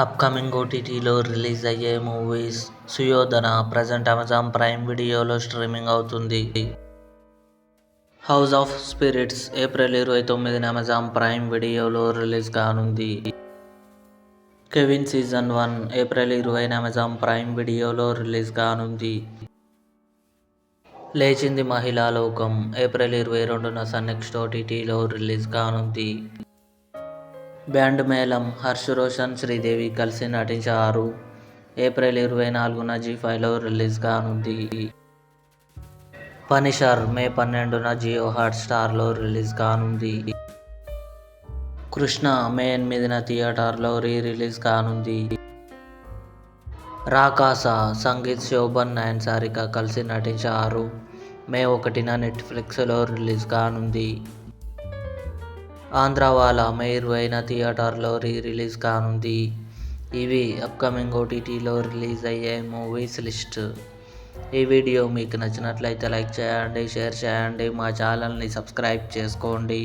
Upcoming ఓటీటీలో release అయ్యే movies 'Suyodhana' present Amazon Prime వీడియోలో స్ట్రీమింగ్ అవుతుంది. 'హౌస్ ఆఫ్ స్పిరిట్స్' ఏప్రిల్ 29న అమెజాన్ ప్రైమ్ వీడియోలో రిలీజ్ కానుంది. 'కెవిన్' సీజన్ 1 ఏప్రిల్ 20న అమెజాన్ ప్రైమ్ వీడియోలో రిలీజ్ కానుంది. 'లేచింది మహిళా లోకం' ఏప్రిల్ 22న సన్ నెక్స్ట్ ఓటీటీలో రిలీజ్ కానుంది. 'బ్యాండ్ మేళం' హర్ష్ రోషన్, శ్రీదేవి కలిసి నటించారు. ఏప్రిల్ 24న జీ5లో రిలీజ్ కానుంది. 'పనిషర్' మే 12న జియో హాట్స్టార్లో రిలీజ్ కానుంది. 'కృష్ణ' మే 8న థియేటర్లో రిలీజ్ కానుంది. 'రాకాస' సంగీత్, శోభన్, నయన్, సారిక కలిసి నటించారు. మే 1న నెట్ఫ్లిక్స్లో రిలీజ్ కానుంది. 'ఆంధ్రవాలా' మే 20న థియేటర్లో రిలీజ్ కానుంది. ఇవి అప్కమింగ్ ఓటీటీలో రిలీజ్ అయ్యే మూవీస్ లిస్ట్. ఈ వీడియో మీకు నచ్చినట్లయితే లైక్ చేయండి, షేర్ చేయండి, మా ఛానల్ని సబ్స్క్రైబ్ చేసుకోండి.